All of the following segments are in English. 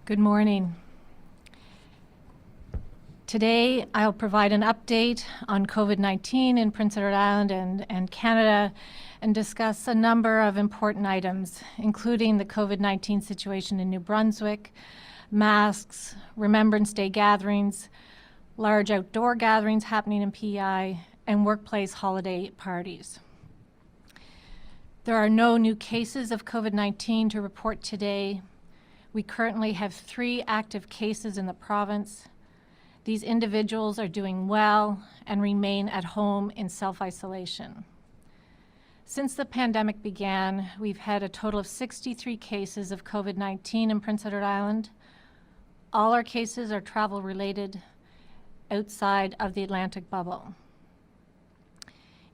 Good morning. Today, I'll provide an update on COVID-19 in Prince Edward Island and Canada and discuss a number of important items, including the COVID-19 situation in New Brunswick, masks, Remembrance Day gatherings, large outdoor gatherings happening in P.E.I, and workplace holiday parties. There are no new cases of COVID-19 to report today. We currently have 3 active cases in the province. These individuals are doing well and remain at home in self-isolation. Since the pandemic began, we've had a total of 63 cases of COVID-19 in Prince Edward Island. All our cases are travel-related outside of the Atlantic bubble.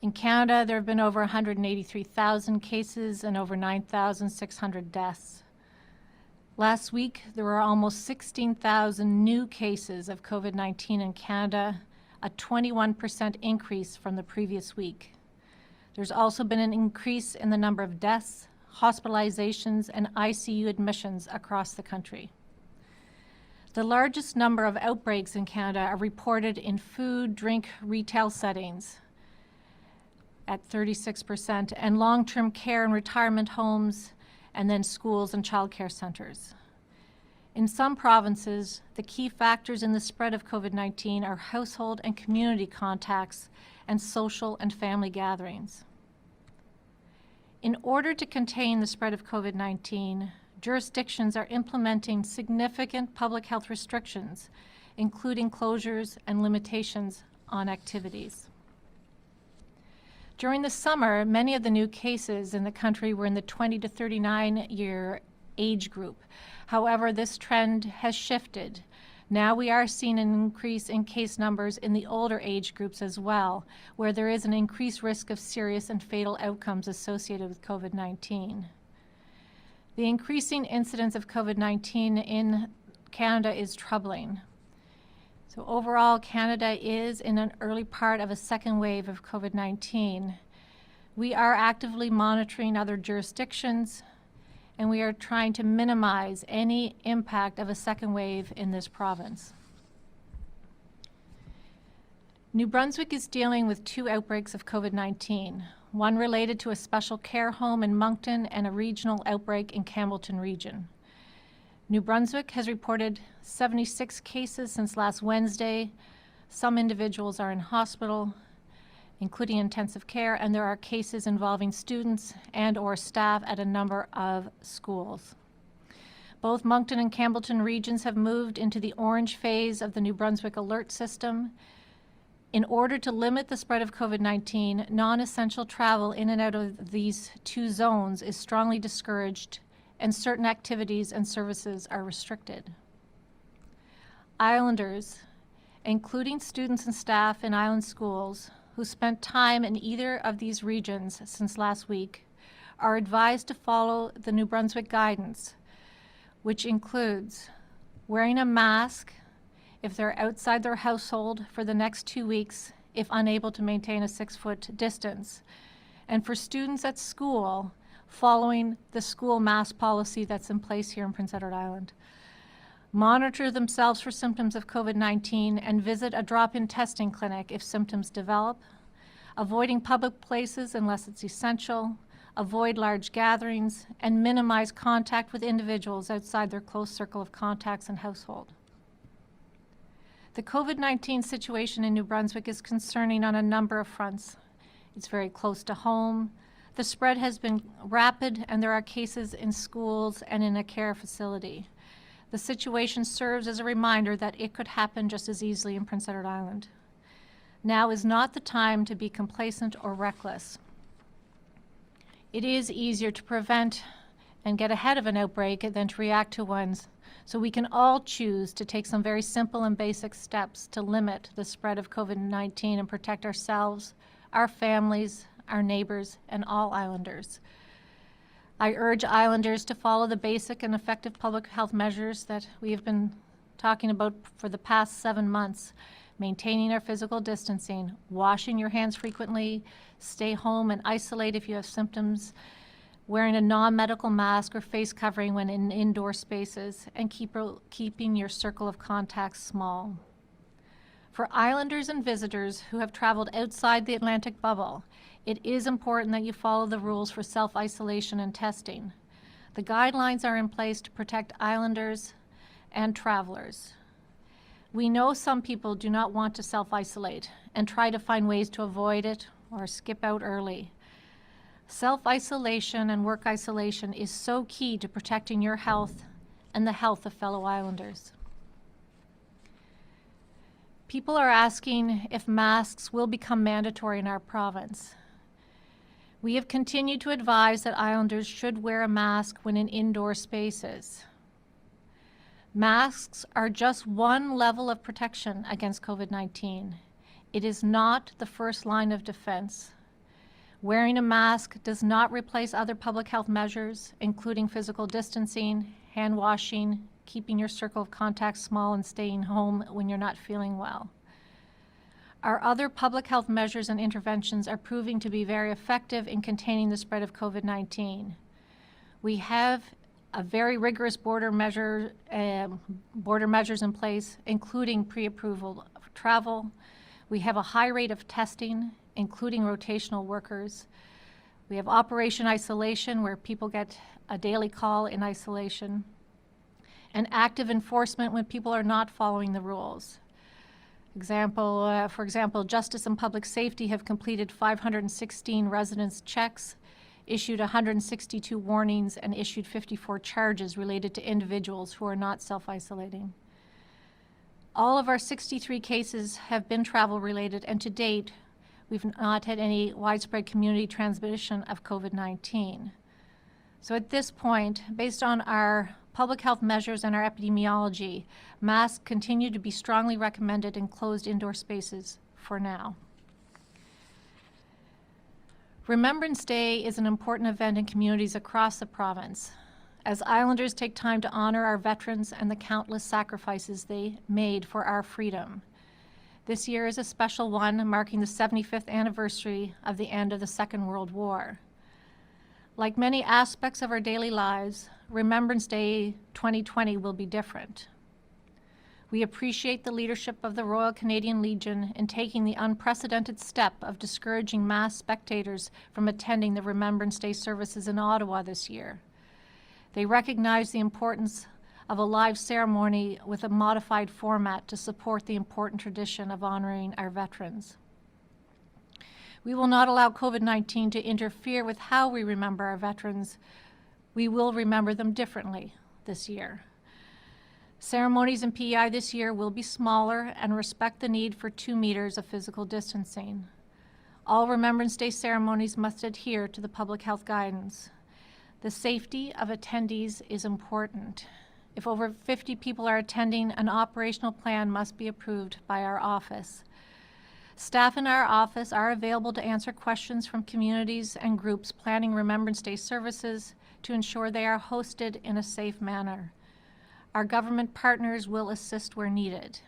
In Canada, there have been over 183,000 cases and over 9,600 deaths. Last week, there were almost 16,000 new cases of COVID-19 in Canada, a 21% increase from the previous week. There's also been an increase in the number of deaths, hospitalizations, and ICU admissions across the country. The largest number of outbreaks in Canada are reported in food, drink, retail settings at 36%, and long-term care and retirement homes, and then schools and childcare centers. In some provinces, the key factors in the spread of COVID-19 are household and community contacts and social and family gatherings. In order to contain the spread of COVID-19, jurisdictions are implementing significant public health restrictions, including closures and limitations on activities. During the summer, many of the new cases in the country were in the 20 to 39-year age group. However, this trend has shifted. Now we are seeing an increase in case numbers in the older age groups as well, where there is an increased risk of serious and fatal outcomes associated with COVID-19. The increasing incidence of COVID-19 in Canada is troubling. So overall, Canada is in an early part of a second wave of COVID-19. We are actively monitoring other jurisdictions, and we are trying to minimize any impact of a second wave in this province. New Brunswick is dealing with 2 outbreaks of COVID-19, one related to a special care home in Moncton and a regional outbreak in Campbellton region. New Brunswick has reported 76 cases since last Wednesday. Some individuals are in hospital, including intensive care, and there are cases involving students and/or staff at a number of schools. Both Moncton and Campbellton regions have moved into the orange phase of the New Brunswick alert system. In order to limit the spread of COVID-19, non-essential travel in and out of these 2 zones is strongly discouraged, and certain activities and services are restricted. Islanders, including students and staff in island schools who spent time in either of these regions since last week, are advised to follow the New Brunswick guidance, which includes wearing a mask if they're outside their household for the next 2 weeks if unable to maintain a 6-foot distance, and for students at school, following the school mask policy that's in place here in Prince Edward Island. Monitor themselves for symptoms of COVID-19 and visit a drop-in testing clinic if symptoms develop. Avoiding public places unless it's essential. Avoid large gatherings and minimize contact with individuals outside their close circle of contacts and household. The COVID-19 situation in New Brunswick is concerning on a number of fronts. It's very close to home. The spread has been rapid, and there are cases in schools and in a care facility. The situation serves as a reminder that it could happen just as easily in Prince Edward Island. Now is not the time to be complacent or reckless. It is easier to prevent and get ahead of an outbreak than to react to one, so we can all choose to take some very simple and basic steps to limit the spread of COVID-19 and protect ourselves, our families, our neighbors, and all islanders. I urge islanders to follow the basic and effective public health measures that we have been talking about for the past 7 months. Maintaining our physical distancing, washing your hands frequently, stay home and isolate if you have symptoms, wearing a non-medical mask or face covering when in indoor spaces, and keeping your circle of contacts small. For islanders and visitors who have traveled outside the Atlantic bubble, it is important that you follow the rules for self-isolation and testing. The guidelines are in place to protect islanders and travelers. We know some people do not want to self-isolate and try to find ways to avoid it or skip out early. Self-isolation and work isolation is so key to protecting your health and the health of fellow islanders. People are asking if masks will become mandatory in our province. We have continued to advise that islanders should wear a mask when in indoor spaces. Masks are just one level of protection against COVID-19. It is not the first line of defense. Wearing a mask does not replace other public health measures, including physical distancing, hand washing, keeping your circle of contacts small, and staying home when you're not feeling well. Our other public health measures and interventions are proving to be very effective in containing the spread of COVID-19. We have a very rigorous border measures in place, including pre-approval of travel. We have a high rate of testing, including rotational workers. We have Operation Isolation, where people get a daily call in isolation, and active enforcement when people are not following the rules. For example, Justice and Public Safety have completed 516 residence checks, issued 162 warnings, and issued 54 charges related to individuals who are not self-isolating. All of our 63 cases have been travel-related, and to date, we've not had any widespread community transmission of COVID-19. So at this point, based on our public health measures and our epidemiology, masks continue to be strongly recommended in closed indoor spaces for now. Remembrance Day is an important event in communities across the province, as islanders take time to honor our veterans and the countless sacrifices they made for our freedom. This year is a special one, marking the 75th anniversary of the end of the Second World War. Like many aspects of our daily lives, Remembrance Day 2020 will be different. We appreciate the leadership of the Royal Canadian Legion in taking the unprecedented step of discouraging mass spectators from attending the Remembrance Day services in Ottawa this year. They recognize the importance of a live ceremony with a modified format to support the important tradition of honoring our veterans. We will not allow COVID-19 to interfere with how we remember our veterans. We will remember them differently this year. Ceremonies in P.E.I. this year will be smaller and respect the need for 2 meters of physical distancing. All Remembrance Day ceremonies must adhere to the public health guidance. The safety of attendees is important. If over 50 people are attending, an operational plan must be approved by our office. Staff in our office are available to answer questions from communities and groups planning Remembrance Day services to ensure they are hosted in a safe manner. Our government partners will assist where needed.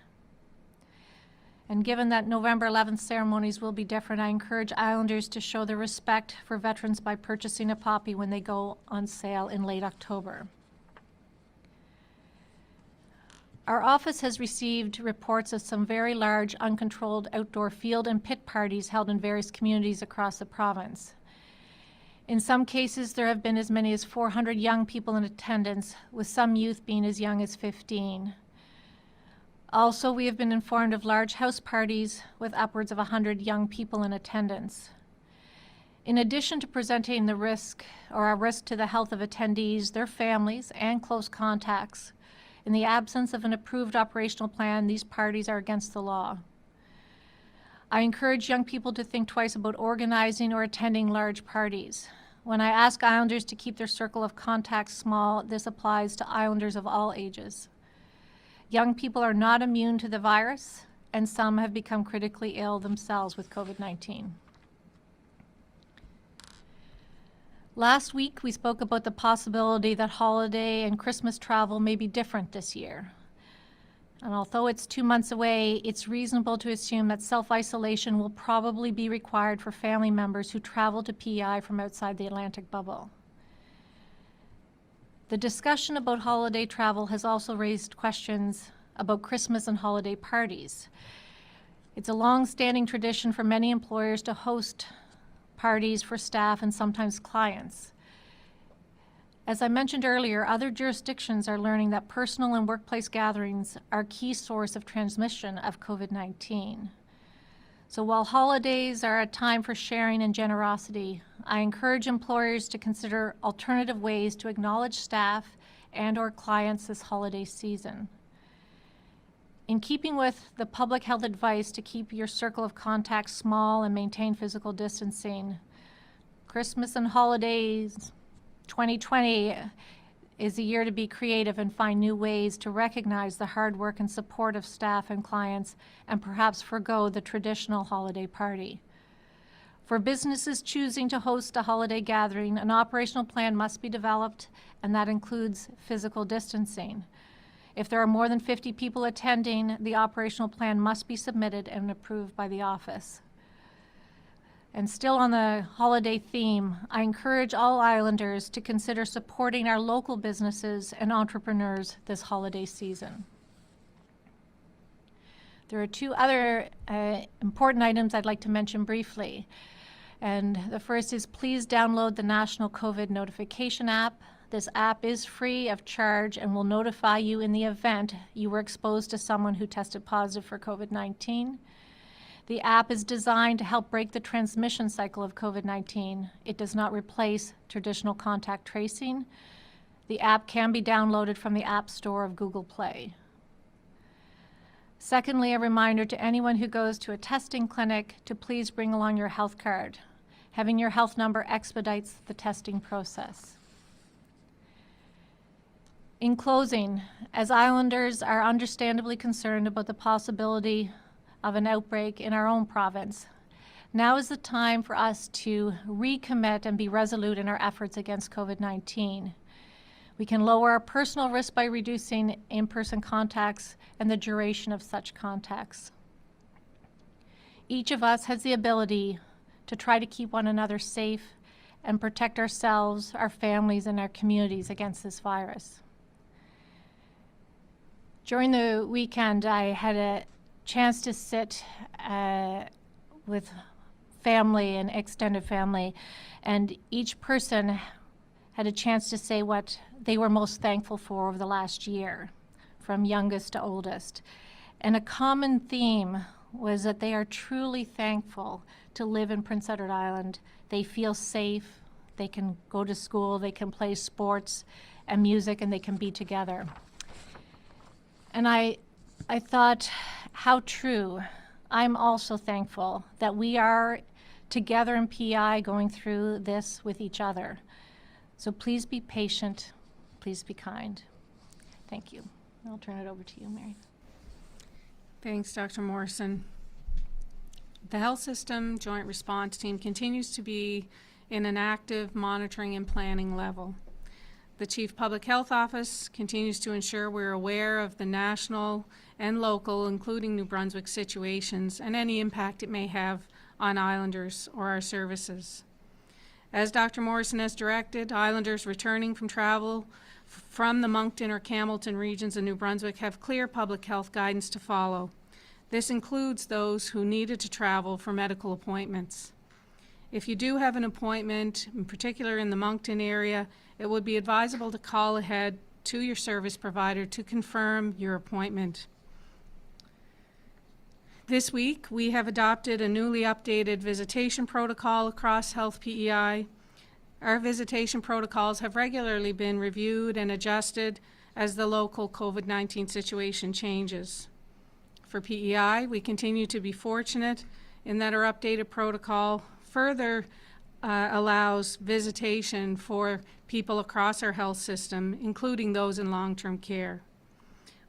And given that November 11th ceremonies will be different, I encourage Islanders to show their respect for veterans by purchasing a poppy when they go on sale in late October. Our office has received reports of some very large, uncontrolled outdoor field and pit parties held in various communities across the province. In some cases, there have been as many as 400 young people in attendance, with some youth being as young as 15. Also, we have been informed of large house parties with upwards of 100 young people in attendance. In addition to presenting the risk or a risk to the health of attendees, their families, and close contacts, in the absence of an approved operational plan, these parties are against the law. I encourage young people to think twice about organizing or attending large parties. When I ask Islanders to keep their circle of contacts small, this applies to Islanders of all ages. Young people are not immune to the virus, and some have become critically ill themselves with COVID-19. Last week, we spoke about the possibility that holiday and Christmas travel may be different this year. And although it's 2 months away, it's reasonable to assume that self-isolation will probably be required for family members who travel to P.E.I. from outside the Atlantic bubble. The discussion about holiday travel has also raised questions about Christmas and holiday parties. It's a long-standing tradition for many employers to host parties for staff and sometimes clients. As I mentioned earlier, other jurisdictions are learning that personal and workplace gatherings are a key source of transmission of COVID-19. So while holidays are a time for sharing and generosity, I encourage employers to consider alternative ways to acknowledge staff and/or clients this holiday season. In keeping with the public health advice to keep your circle of contacts small and maintain physical distancing, Christmas and holidays 2020 is a year to be creative and find new ways to recognize the hard work and support of staff and clients, and perhaps forgo the traditional holiday party. For businesses choosing to host a holiday gathering, an operational plan must be developed, and that includes physical distancing. If there are more than 50 people attending, the operational plan must be submitted and approved by the office. And still on the holiday theme, I encourage all Islanders to consider supporting our local businesses and entrepreneurs this holiday season. There are two other important items I'd like to mention briefly. And the first is please download the National COVID Notification app. This app is free of charge and will notify you in the event you were exposed to someone who tested positive for COVID-19. The app is designed to help break the transmission cycle of COVID-19. It does not replace traditional contact tracing. The app can be downloaded from the App Store of Google Play. Secondly, a reminder to anyone who goes to a testing clinic to please bring along your health card. Having your health number expedites the testing process. In closing, as Islanders are understandably concerned about the possibility of an outbreak in our own province, now is the time for us to recommit and be resolute in our efforts against COVID-19. We can lower our personal risk by reducing in-person contacts and the duration of such contacts. Each of us has the ability to try to keep one another safe and protect ourselves, our families, and our communities against this virus. During the weekend, I had a chance to sit with family and extended family, and each person had a chance to say what they were most thankful for over the last year, from youngest to oldest. And a common theme was that they are truly thankful to live in Prince Edward Island. They feel safe, they can go to school, they can play sports and music, and they can be together. And I thought, how true. I'm also thankful that we are together in P.E.I. going through this with each other. So please be patient, please be kind. Thank you. I'll turn it over to you, Marion. Thanks, Dr. Morrison. The Health System Joint Response Team continues to be in an active monitoring and planning level. The Chief Public Health Office continues to ensure we're aware of the national and local, including New Brunswick, situations and any impact it may have on Islanders or our services. As Dr. Morrison has directed, Islanders returning from travel from the Moncton or Campbellton regions of New Brunswick have clear public health guidance to follow. This includes those who needed to travel for medical appointments. If you do have an appointment, in particular in the Moncton area, it would be advisable to call ahead to your service provider to confirm your appointment. This week, we have adopted a newly updated visitation protocol across Health P.E.I. Our visitation protocols have regularly been reviewed and adjusted as the local COVID-19 situation changes. For P.E.I., we continue to be fortunate in that our updated protocol further allows visitation for people across our health system, including those in long-term care.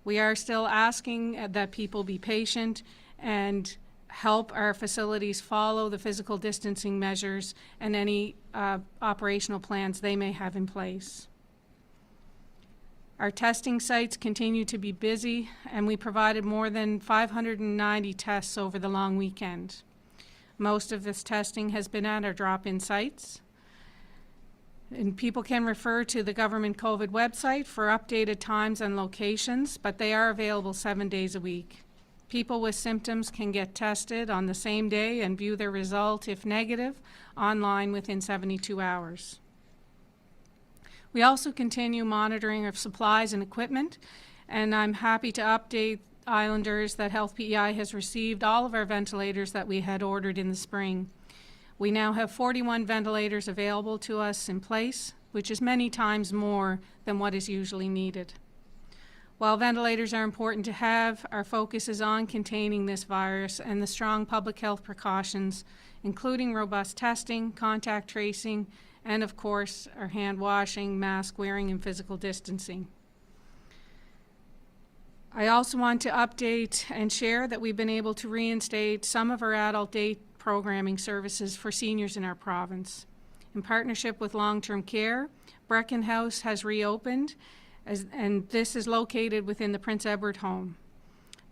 We are still asking that people be patient and help our facilities follow the physical distancing measures and any operational plans they may have in place. Our testing sites continue to be busy, and we provided more than 590 tests over the long weekend. Most of this testing has been at our drop-in sites. And people can refer to the government COVID website for updated times and locations, but they are available 7 days a week. People with symptoms can get tested on the same day and view their result, if negative, online within 72 hours. We also continue monitoring of supplies and equipment, and I'm happy to update Islanders that Health P.E.I. has received all of our ventilators that we had ordered in the spring. We now have 41 ventilators available to us in place, which is many times more than what is usually needed. While ventilators are important to have, our focus is on containing this virus and the strong public health precautions, including robust testing, contact tracing, and of course, our hand washing, mask wearing, and physical distancing. I also want to update and share that we've been able to reinstate some of our adult day programming services for seniors in our province. In partnership with long-term care, Brecken House has reopened, and this is located within the Prince Edward home.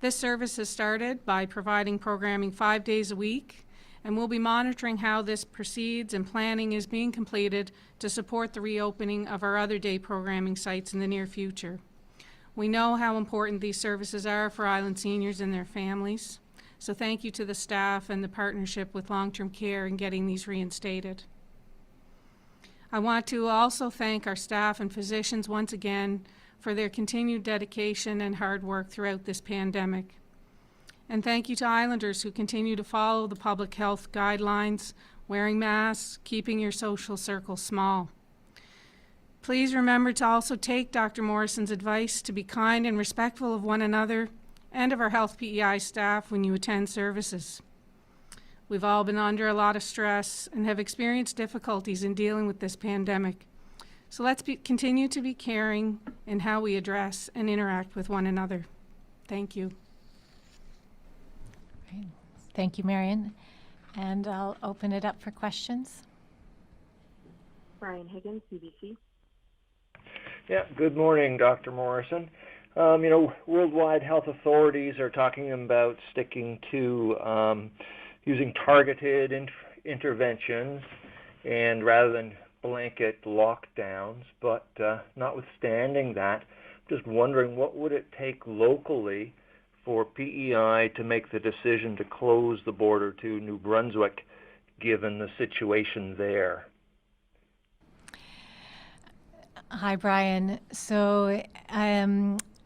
This service has started by providing programming 5 days a week, and we'll be monitoring how this proceeds, and planning is being completed to support the reopening of our other day programming sites in the near future. We know how important these services are for Island seniors and their families, so thank you to the staff and the partnership with long-term care in getting these reinstated. I want to also thank our staff and physicians once again for their continued dedication and hard work throughout this pandemic. And thank you to Islanders who continue to follow the public health guidelines, wearing masks, keeping your social circles small. Please remember to also take Dr. Morrison's advice to be kind and respectful of one another and of our Health P.E.I. staff when you attend services. We've all been under a lot of stress and have experienced difficulties in dealing with this pandemic. So let's continue to be caring in how we address and interact with one another. Thank you. Great. Thank you, Marion. And I'll open it up for questions. Brian Higgins, CBC. Yeah, good morning, Dr. Morrison. Worldwide health authorities are talking about sticking to using targeted interventions and rather than blanket lockdowns, but notwithstanding that, just wondering what would it take locally for P.E.I. to make the decision to close the border to New Brunswick, given the situation there? Hi, Brian. So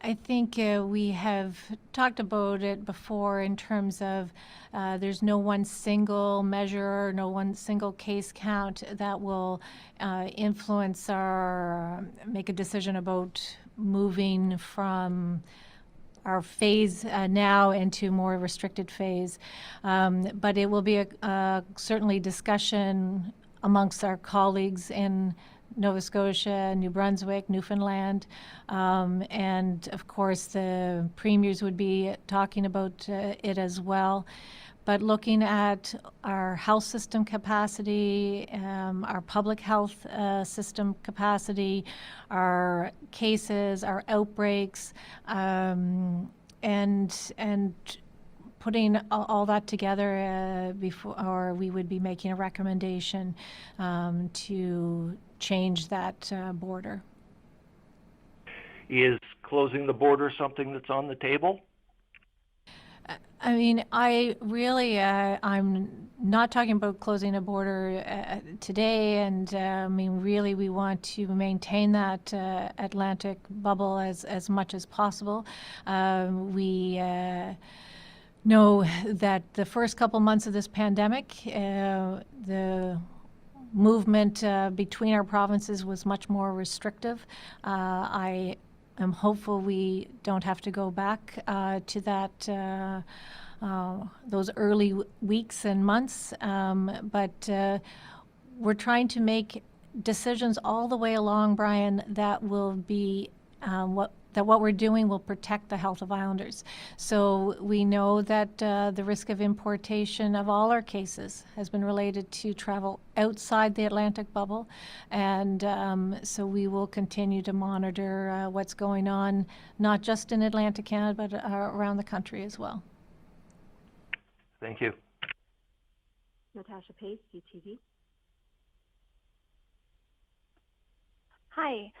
I think we have talked about it before in terms of there's no one single measure, no one single case count that will influence or make a decision about moving from our phase now into more restricted phase. But it will be a certainly discussion amongst our colleagues in Nova Scotia, New Brunswick, Newfoundland, and of course the premiers would be talking about it as well. But looking at our health system capacity, our public health system capacity, our cases, our outbreaks, and putting all that together before we would be making a recommendation to change that border. Is closing the border something that's on the table? I mean, I'm not talking about closing a border today, and I mean, really, we want to maintain that Atlantic bubble as much as possible. We know that the first couple months of this pandemic, the movement between our provinces was much more restrictive. I am hopeful we don't have to go back to that those early weeks and months, but we're trying to make decisions all the way along, Brian, that will be what we're doing will protect the health of Islanders. So we know that the risk of importation of all our cases has been related to travel outside the Atlantic bubble, and so we will continue to monitor what's going on, not just in Atlantic Canada, but around the country as well. Thank you. Natasha Pace, UTV. Hi.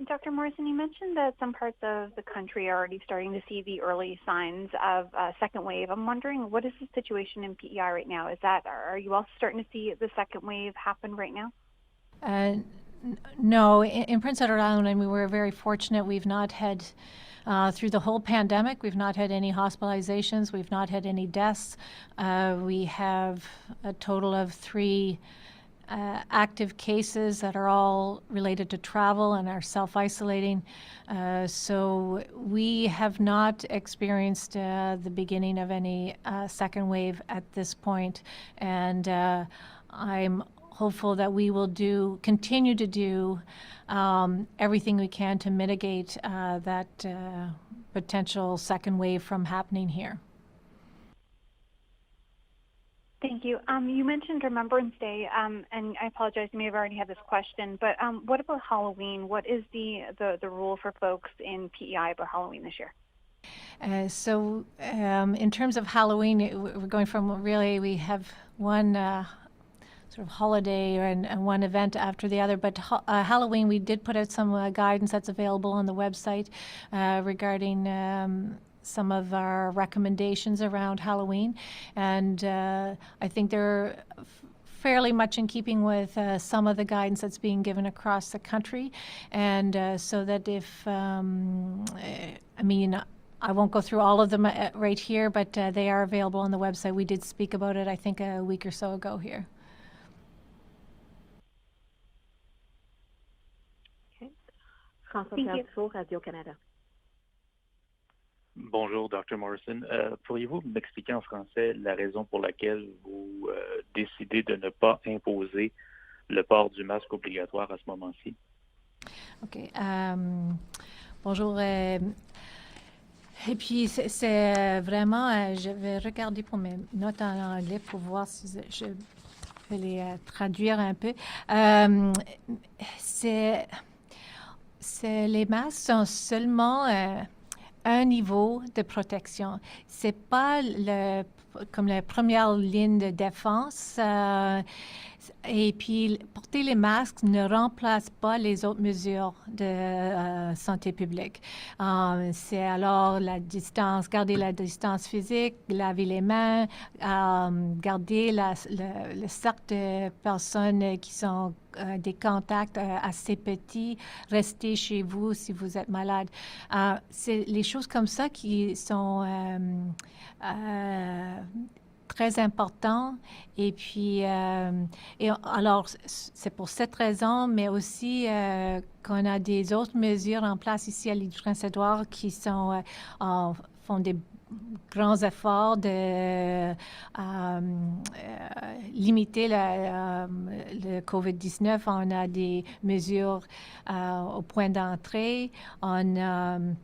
Dr. Morrison, you mentioned that some parts of the country are already starting to see the early signs of a second wave. I'm wondering, what is the situation in P.E.I. right now? Are you also starting to see the second wave happen right now? No, in Prince Edward Island, and we were very fortunate. We've not had, through the whole pandemic, we've not had any hospitalizations. We've not had any deaths. We have a total of 3 active cases that are all related to travel and are self-isolating. So we have not experienced the beginning of any second wave at this point. And I'm hopeful that we will continue to do everything we can to mitigate that potential second wave from happening here. Thank you. You mentioned Remembrance Day, and I apologize, you may have already had this question, but what about Halloween? What is the rule for folks in P.E.I. about Halloween this year? So in terms of Halloween, we're going from we have one sort of holiday and one event after the other. But Halloween, we did put out some guidance that's available on the website regarding some of our recommendations around Halloween. And I think they're fairly much in keeping with some of the guidance that's being given across the country. And so that if, I won't go through all of them right here, but they are available on the website. We did speak about it, I think, a week or so ago here. Thank you. Radio-Canada. Bonjour, Dr. Morrison. Pourriez-vous m'expliquer en français la raison pour laquelle vous décidez de ne pas imposer le port du masque obligatoire à ce moment-ci? OK. Bonjour. Et puis, c'est vraiment, je vais regarder pour mes notes en anglais pour voir si je vais les traduire un peu. Les masques sont seulement un niveau de protection. C'est pas comme la première ligne de défense. Et puis, porter les masques ne remplace pas les autres mesures de santé publique. C'est alors la distance, garder la distance physique, laver les mains, garder le cercle de personnes qui sont des contacts assez petits, rester chez vous si vous êtes malade. C'est les choses comme ça qui sont très important. Et puis, alors, c'est pour cette raison, mais aussi qu'on a des autres mesures en place ici à l'île du Prince-Édouard qui font des grands efforts de limiter le COVID-19. On a des mesures au point d'entrée. On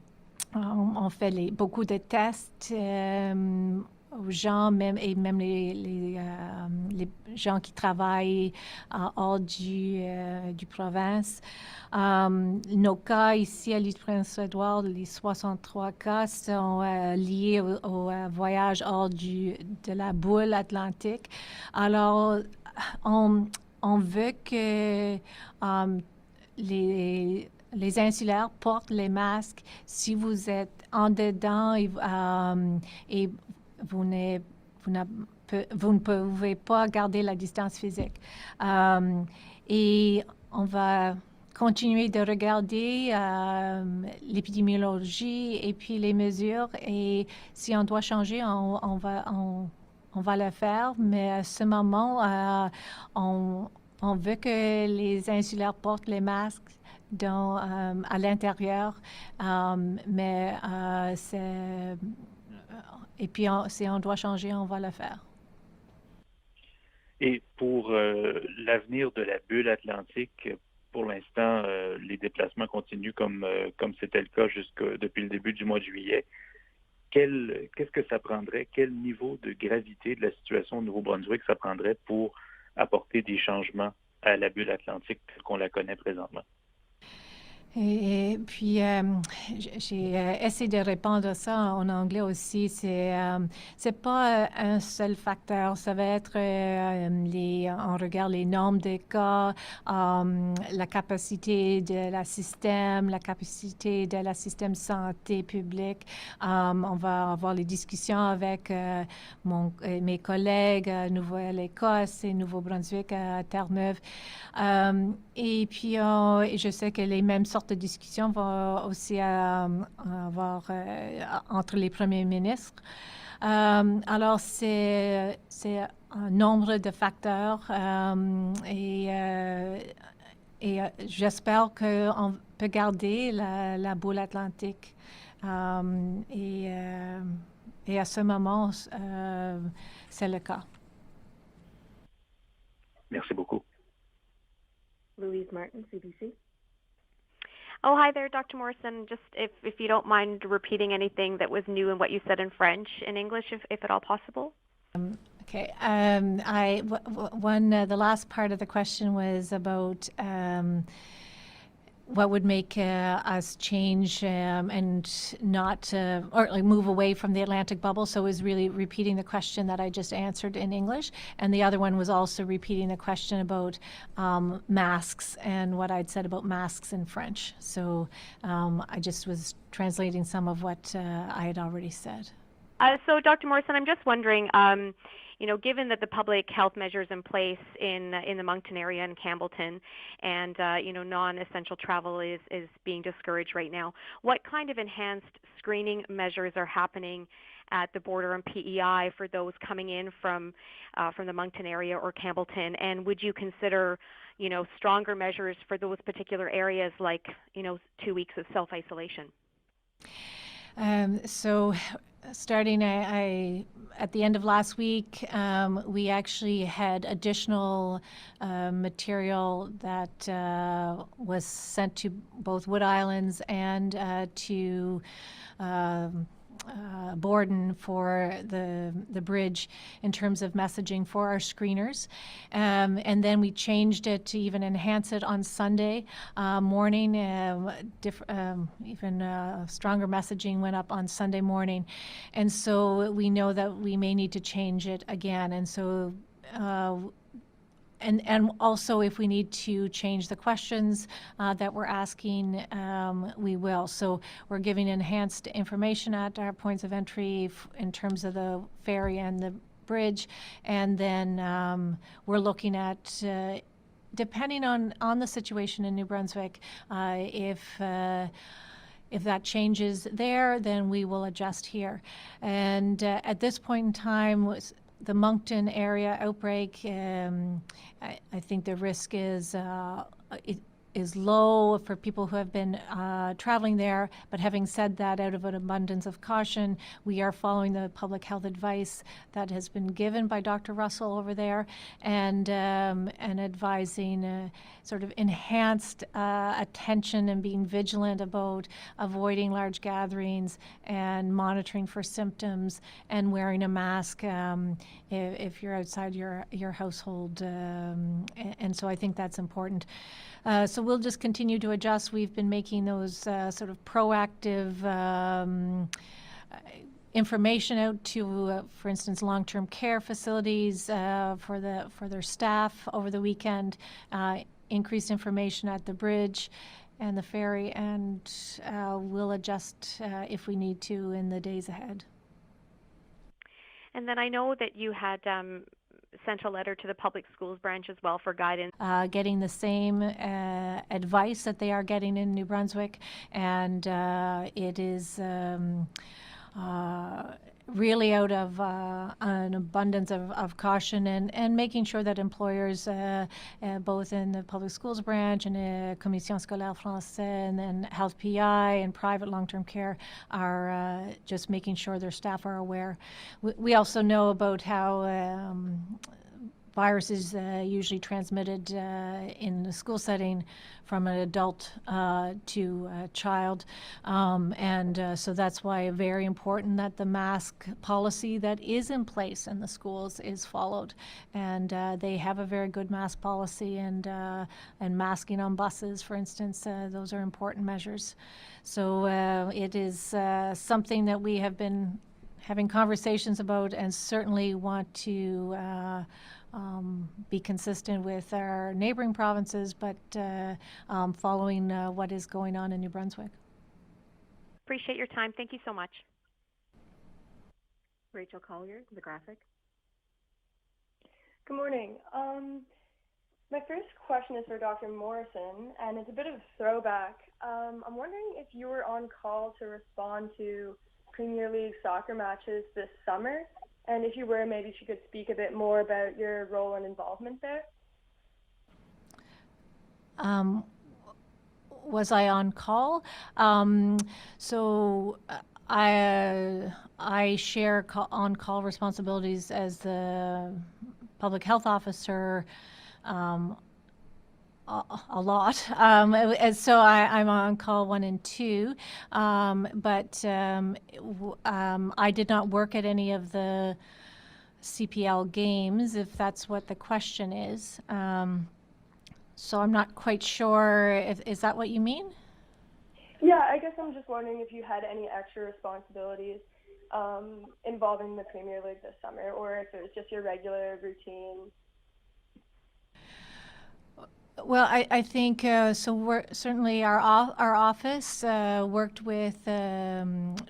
fait beaucoup de tests aux gens, même les gens qui travaillent hors du province. Nos cas ici à l'île du Prince-Édouard, les 63 cas sont liés au voyage hors de la boule atlantique. Alors, on veut que les insulaires portent les masques si vous êtes en dedans et vous ne pouvez pas garder la distance physique. Et on va continuer de regarder l'épidémiologie et puis les mesures. Et si on doit changer, on va le faire. Mais à ce moment, on veut que les insulaires portent les masques à l'intérieur. Mais et puis, si on doit changer, on va le faire. Et pour l'avenir de la bulle atlantique, pour l'instant, les déplacements continuent comme c'était le cas depuis le début du mois de juillet. Qu'est-ce que ça prendrait? Quel niveau de gravité de la situation au Nouveau-Brunswick ça prendrait pour apporter des changements à la bulle atlantique telle qu'on la connaît présentement? Et puis, j'ai essayé de répondre à ça en anglais aussi. C'est pas un seul facteur. Ça va être on regarde les nombres de cas, la capacité de la capacité de la système santé publique. On va avoir les discussions avec mes collègues à Nouvelle-Écosse et Nouveau-Brunswick à Terre-Neuve. Et puis, je sais que les mêmes sortes de discussions vont aussi avoir entre les premiers ministres. Alors, c'est un nombre de facteurs et j'espère qu'on peut garder la boule atlantique. Et à ce moment, c'est le cas. Merci beaucoup. Louise Martin, CBC. Oh, hi there, Dr. Morrison. Just if you don't mind repeating anything that was new in what you said in French, in English, if at all possible. Okay. The last part of the question was about what would make us change and not or like move away from the Atlantic bubble. So it was really repeating the question that I just answered in English, and the other one was also repeating the question about masks and what I'd said about masks in French. So I just was translating some of what I had already said. So, Dr. Morrison, I'm just wondering, given that the public health measures in place in the Moncton area and Campbellton, and non-essential travel is being discouraged right now, what kind of enhanced screening measures are happening at the border and P.E.I. for those coming in from the Moncton area or Campbellton? And would you consider, stronger measures for those particular areas, like 2 weeks of self-isolation? So starting at the end of last week, we actually had additional material that was sent to both Wood Islands and to Borden for the bridge in terms of messaging for our screeners. And then we changed it to even enhance it on Sunday morning. Even stronger messaging went up on Sunday morning. And so we know that we may need to change it again. And so and also, if we need to change the questions that we're asking, we will. So we're giving enhanced information at our points of entry in terms of the ferry and the bridge. And then we're looking at, depending on the situation in New Brunswick, if that changes there, then we will adjust here. And at this point in time, the Moncton area outbreak, I think the risk is low for people who have been traveling there. But having said that, out of an abundance of caution, we are following the public health advice that has been given by Dr. Russell over there, and advising sort of enhanced attention and being vigilant about avoiding large gatherings and monitoring for symptoms and wearing a mask if you're outside your household. And so I think that's important. So we'll just continue to adjust. We've been making those sort of proactive information out to, for instance, long-term care facilities for their staff over the weekend, increased information at the bridge and the ferry, and we'll adjust if we need to in the days ahead. And then I know that you had sent a letter to the public schools branch as well for guidance. Getting the same advice that they are getting in New Brunswick, and it is really out of an abundance of caution and making sure that employers, both in the public schools branch and Commission Scolaire Française and then Health P.E.I. and private long-term care, are just making sure their staff are aware. We also know about how virus is usually transmitted in the school setting from an adult to a child. So that's why very important that the mask policy that is in place in the schools is followed. And they have a very good mask policy, and masking on buses, for instance, those are important measures. So it is something that we have been having conversations about, and certainly want to be consistent with our neighboring provinces, but following what is going on in New Brunswick. Appreciate your time. Thank you so much. Rachel Collier, The Graphic. Good morning. My first question is for Dr. Morrison, and it's a bit of a throwback. I'm wondering if you were on call to respond to Premier League soccer matches this summer, and if you were, maybe you could speak a bit more about your role and involvement there. Was I on call? So I share on-call responsibilities as the public health officer a lot. So I'm on call 1 and 2, but I did not work at any of the CPL games, if that's what the question is. So I'm not quite sure, is that what you mean? Yeah, I guess I'm just wondering if you had any extra responsibilities involving the Premier League this summer, or if it was just your regular routine. Well, I think so. We're certainly our office worked with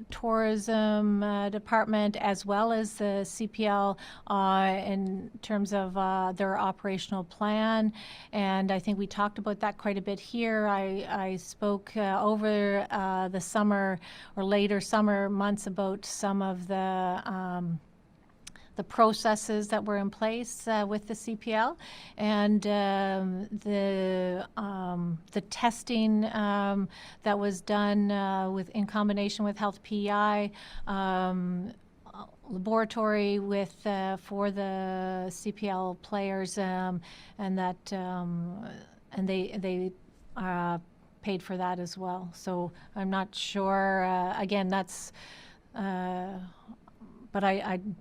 tourism department as well as the CPL in terms of their operational plan, and I think we talked about that quite a bit here. I spoke over the summer or later summer months about some of the processes that were in place with the CPL, and the testing that was done in combination with Health P.E.I. Laboratory with for the CPL players, and that and they paid for that as well. So I'm not sure. Again, that's but I'm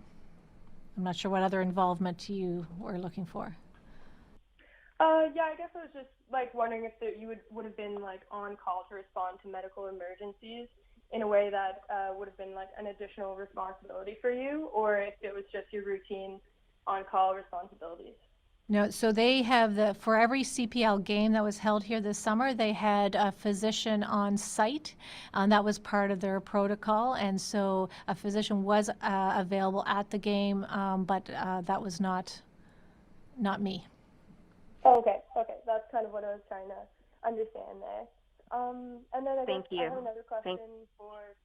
not sure what other involvement you were looking for. Yeah, I guess I was just wondering if you would have been on call to respond to medical emergencies in a way that would have been an additional responsibility for you, or if it was just your routine on call responsibilities. No, so they have for every CPL game that was held here this summer, they had a physician on site. That was part of their protocol, and so a physician was available at the game, but that was not me. Okay, that's kind of what I was trying to understand there. And then I have another question for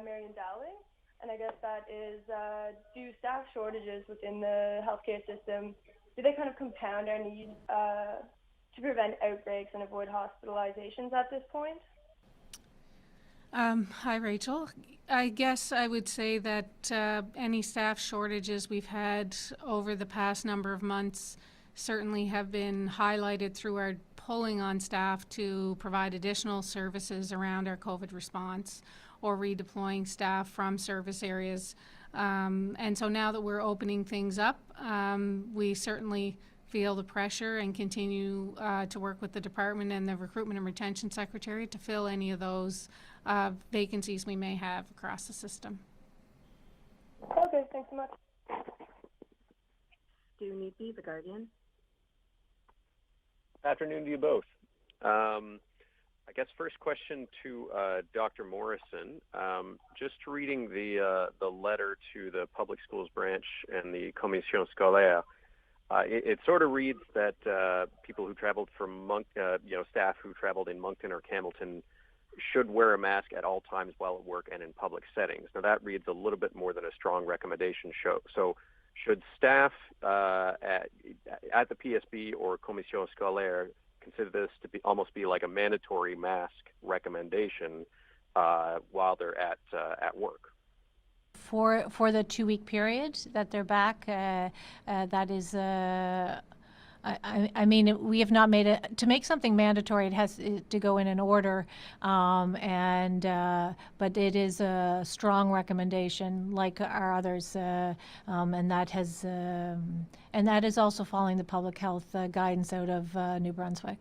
Marion Dowling, and I guess that is, do staff shortages within the healthcare system, do they kind of compound our need to prevent outbreaks and avoid hospitalizations at this point? Hi, Rachel. I guess I would say that any staff shortages we've had over the past number of months certainly have been highlighted through our pulling on staff to provide additional services around our COVID response, or redeploying staff from service areas. And so now that we're opening things up, we certainly feel the pressure and continue to work with the department and the Recruitment and Retention Secretary to fill any of those vacancies we may have across the system. Okay, thanks so much. Stu Neepy, The Guardian. Afternoon to you both. I guess first question to Dr. Morrison. Just reading the letter to the public schools branch and the Commission Scolaire, it sort of reads that people who traveled from staff who traveled in Moncton or Campbellton should wear a mask at all times while at work and in public settings. Now that reads a little bit more than a strong recommendation. So should staff at the PSB or Commission Scolaire consider this to be almost be like a mandatory mask recommendation while they're at work? for the 2-week period that they're back. That is, I mean, we have not made it to make something mandatory. It has to go in an order, but it is a strong recommendation, like our others, and that is also following the public health guidance out of New Brunswick.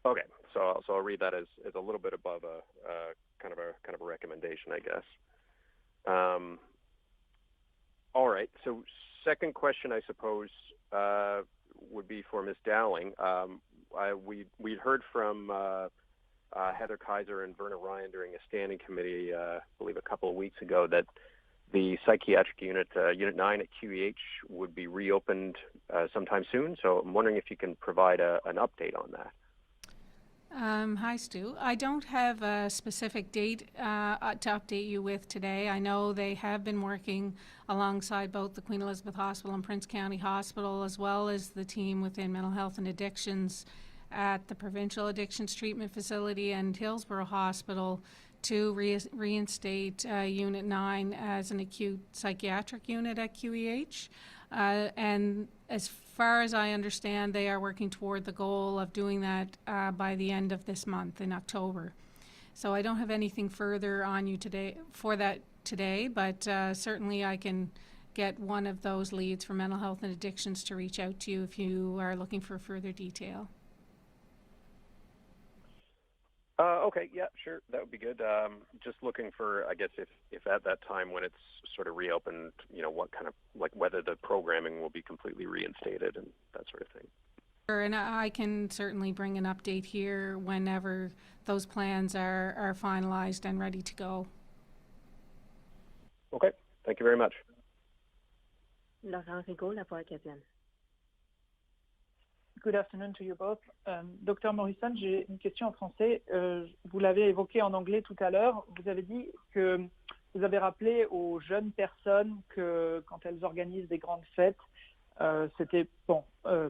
Okay, so I'll read that as a little bit above a kind of a recommendation, I guess. All right. So second question, I suppose, would be for Ms. Dowling. We heard from Heather Kaiser and Verna Ryan during a standing committee, I believe a couple of weeks ago, that the psychiatric unit, Unit 9 at QEH, would be reopened sometime soon. So I'm wondering if you can provide an update on that. Hi, Stu. I don't have a specific date to update you with today. I know they have been working alongside both the Queen Elizabeth Hospital and Prince County Hospital, as well as the team within mental health and addictions at the Provincial Addictions Treatment Facility and Hillsborough Hospital to reinstate Unit 9 as an acute psychiatric unit at QEH. And as far as I understand, they are working toward the goal of doing that by the end of this month in October. So I don't have anything further on you today, but certainly I can get one of those leads for mental health and addictions to reach out to you if you are looking for further detail. Okay, yeah, sure, that would be good. Just looking for, I guess, if at that time when it's sort of reopened, what kind of, like, whether the programming will be completely reinstated and that sort of thing. Sure, and I can certainly bring an update here whenever those plans are finalized and ready to go. Okay, thank you very much. Laurent Rigaud, La Voix acadienne. Good afternoon to you both. Dr Morrison, j'ai une question en français. Vous l'avez évoqué en anglais tout à l'heure. Vous avez dit que vous avez rappelé aux jeunes personnes que quand elles organisent des grandes fêtes, c'était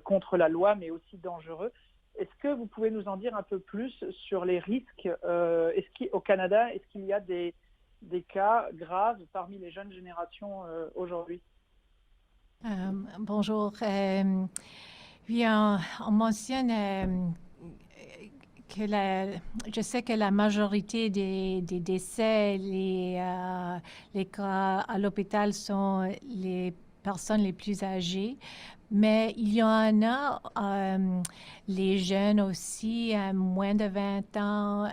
contre la loi, mais aussi dangereux. Est-ce que vous pouvez nous en dire un peu plus sur les risques au Canada? Est-ce qu'il y a des cas graves parmi les jeunes générations aujourd'hui? Bonjour. Oui, on mentionne que je sais que la majorité des décès, les cas à l'hôpital sont les personnes les plus âgées, mais il y en a les jeunes aussi, moins de 20 ans,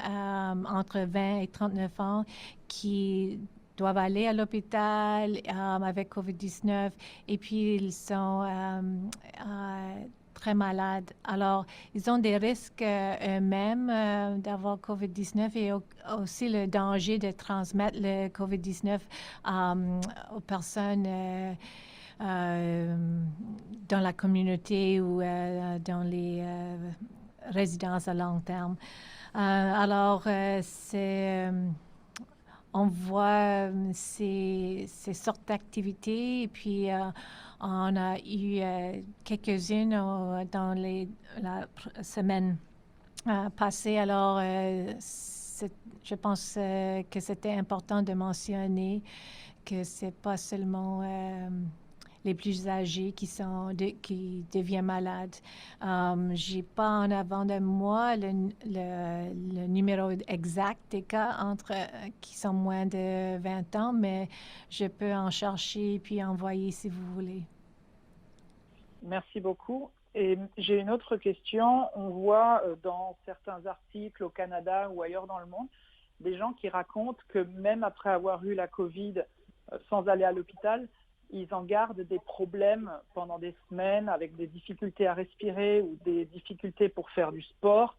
entre 20 et 39 ans, qui doivent aller à l'hôpital avec COVID-19 et puis ils sont très malades. Alors, ils ont des risques eux-mêmes d'avoir COVID-19 et aussi le danger de transmettre le COVID-19 aux personnes dans la communauté ou dans les résidences à long terme. Alors, on voit ces sortes d'activités et puis on a eu quelques-unes dans la semaine passée. Alors, je pense que c'était important de mentionner que c'est pas seulement les plus âgés qui deviennent malades. J'ai pas en avant de moi le numéro exact des cas qui sont moins de 20 ans, mais je peux en chercher puis envoyer si vous voulez. Merci beaucoup. Et j'ai une autre question. On voit dans certains articles au Canada ou ailleurs dans le monde, des gens qui racontent que même après avoir eu la COVID sans aller à l'hôpital, ils en gardent des problèmes pendant des semaines avec des difficultés à respirer ou des difficultés pour faire du sport.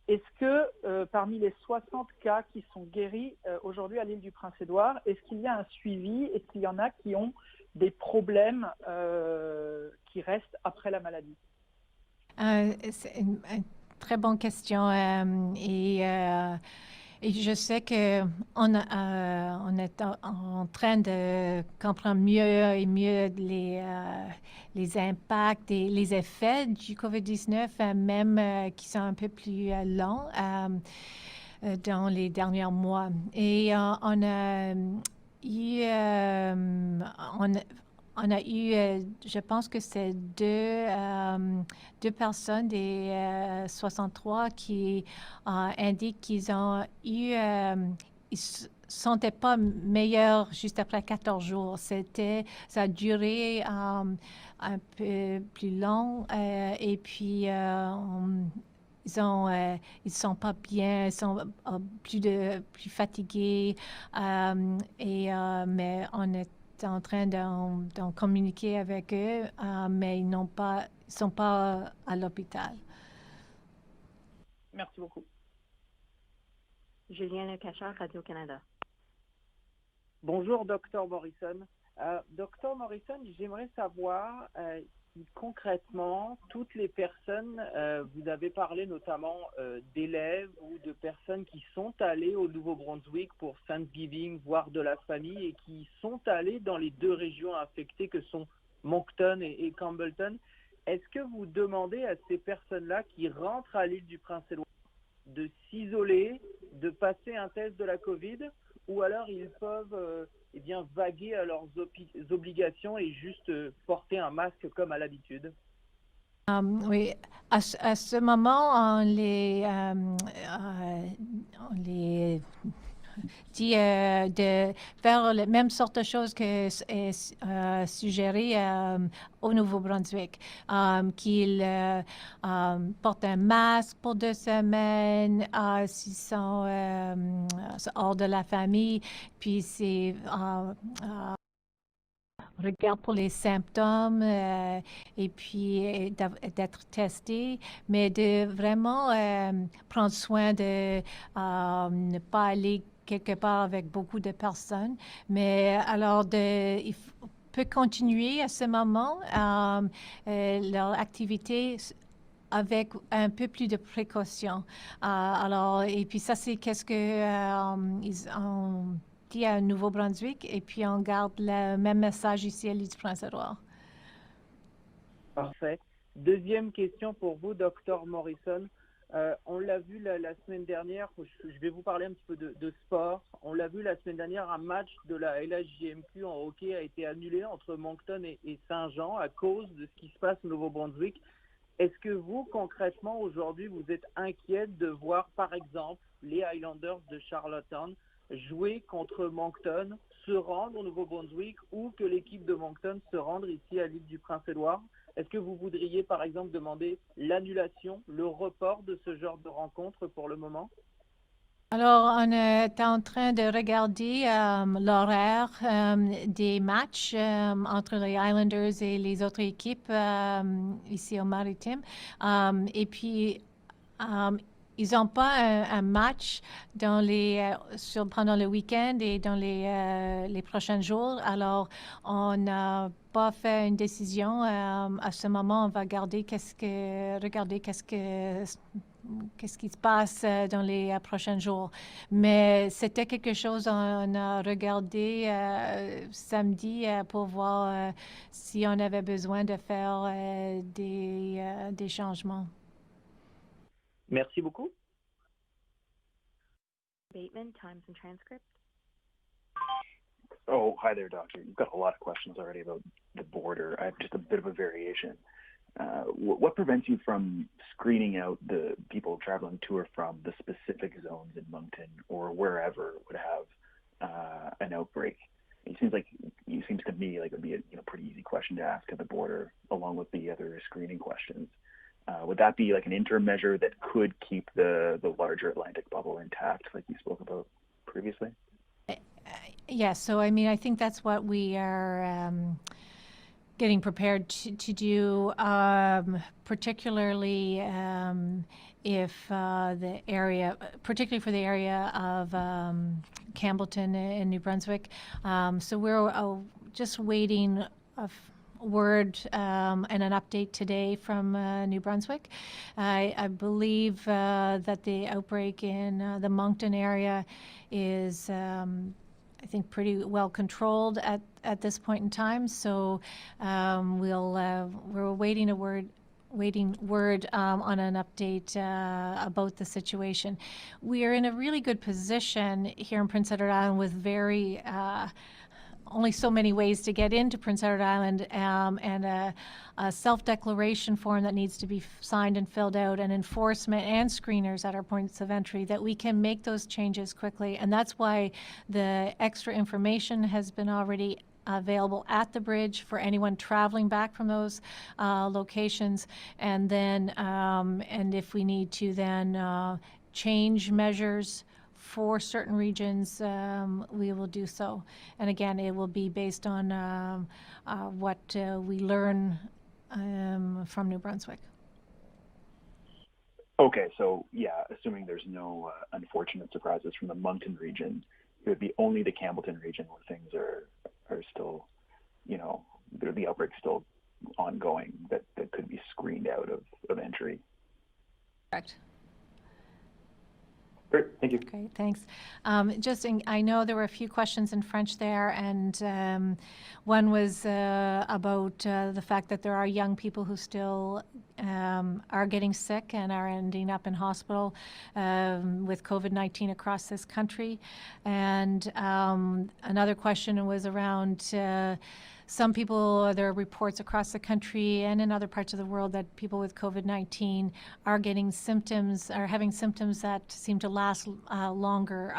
Est-ce que parmi les 60 cas qui sont guéris aujourd'hui à l'île du Prince-Édouard, est-ce qu'il y a un suivi? Est-ce qu'il y en a qui ont des problèmes qui restent après la maladie? C'est une très bonne question et je sais qu'on est en train de comprendre mieux et mieux les impacts et les effets du COVID-19, même qui sont un peu plus longs. dans les derniers mois. Et on a eu, je pense que c'est deux personnes des 63 qui indiquent qu'ils ont eu, ils se sentaient pas meilleurs juste après 14 jours. Ça a duré un peu plus long et puis ils sont pas bien, ils sont plus fatigués mais on est en train d'en communiquer avec eux, mais ils sont pas à l'hôpital. Merci beaucoup. Julien Lecacheur, Radio-Canada. Bonjour, Dr Morrison. Dr Morrison, j'aimerais savoir si concrètement, toutes les personnes, vous avez parlé notamment d'élèves ou de personnes qui sont allées au Nouveau-Brunswick pour Thanksgiving, voir de la famille, et qui sont allées dans les deux régions affectées que sont Moncton et Campbellton. Est-ce que vous demandez à ces personnes-là qui rentrent à l'île du Prince-Édouard de s'isoler, de passer un test de la COVID, ou alors ils peuvent vaguer à leurs obligations et juste porter un masque comme à l'habitude? Oui, à ce moment, on les dit de faire la même sorte de choses que est suggéré au Nouveau-Brunswick, qu'ils portent un masque pour 2 semaines s'ils sont hors de la famille, puis c'est regarde pour les symptômes et puis d'être testé, mais de vraiment prendre soin de ne pas aller quelque part avec beaucoup de personnes. Mais alors, il peut continuer à ce moment leur activité avec un peu plus de précaution. Alors, et puis ça, c'est qu'est-ce que ils ont à Nouveau-Brunswick, et puis on garde le même message ici à l'île du Prince-Édouard. Parfait. Deuxième question pour vous, Dr Morrison. On l'a vu la semaine dernière, je vais vous parler un petit peu de sport. On l'a vu la semaine dernière, un match de la LHJMQ en hockey a été annulé entre Moncton et Saint-Jean à cause de ce qui se passe au Nouveau-Brunswick. Est-ce que vous, concrètement, aujourd'hui, vous êtes inquiète de voir, par exemple, les Highlanders de Charlottetown jouer contre Moncton, se rendre au Nouveau-Brunswick, ou que l'équipe de Moncton se rendre ici à l'île du Prince-Édouard? Est-ce que vous voudriez, par exemple, demander l'annulation, le report de ce genre de rencontre pour le moment? Alors, on est en train de regarder l'horaire des matchs entre les Islanders et les autres équipes ici au Maritime. Et puis, ils n'ont pas un match pendant le week-end et dans les prochains jours. Alors, on n'a pas fait une décision. À ce moment, on va regarder qu'est-ce qui se passe dans les prochains jours. Mais c'était quelque chose on a regardé samedi pour voir si on avait besoin de faire des changements. Merci beaucoup. Bateman, Times and Transcript. Oh, hi there, Doctor. You've got a lot of questions already about the border. I have just a bit of a variation. What prevents you from screening out the people traveling to or from the specific zones in Moncton or wherever would have an outbreak? It seems to me like it would be a pretty easy question to ask at the border, along with the other screening questions. Would that be like an interim measure that could keep the larger Atlantic bubble intact, like you spoke about previously? Yes. So, I mean, I think that's what we are getting prepared to do, particularly if the area, particularly for the area of Campbellton in New Brunswick. So we're just waiting word and an update today from New Brunswick. I believe that the outbreak in the Moncton area is I think pretty well controlled at this point in time. So we're awaiting a word waiting word on an update about the situation. We are in a really good position here in Prince Edward Island with very only so many ways to get into Prince Edward Island, and a self-declaration form that needs to be signed and filled out, and enforcement and screeners at our points of entry, that we can make those changes quickly. And that's why the extra information has been already available at the bridge for anyone traveling back from those locations. And then, and if we need to then change measures for certain regions, we will do so. And again, it will be based on what we learn from New Brunswick. Okay, so yeah, assuming there's no unfortunate surprises from the Moncton region, it would be only the Campbellton region where things are still, you know, the outbreak's still ongoing, that could be screened out of entry. Correct. Great, thank you. Great, thanks. I know there were a few questions in French there, and one was about the fact that there are young people who still are getting sick and are ending up in hospital with COVID-19 across this country. And another question was around some people, there are reports across the country and in other parts of the world that people with COVID-19 are getting symptoms, are having symptoms that seem to last longer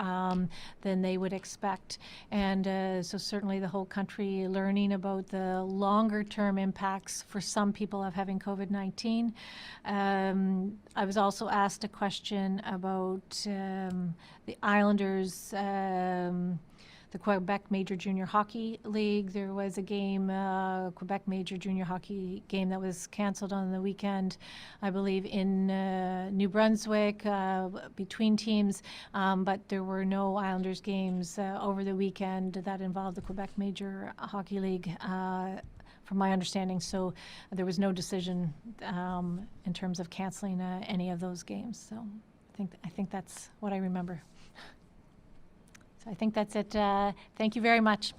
than they would expect. And so certainly the whole country learning about the longer term impacts for some people of having COVID-19. I was also asked a question about the Islanders, the Quebec Major Junior Hockey League. There was a game, Quebec Major Junior Hockey game that was canceled on the weekend, I believe, in New Brunswick between teams, but there were no Islanders games over the weekend that involved the Quebec Major Hockey League, from my understanding. So there was no decision in terms of canceling any of those games. So I think that's what I remember. So I think that's it. Thank you very much.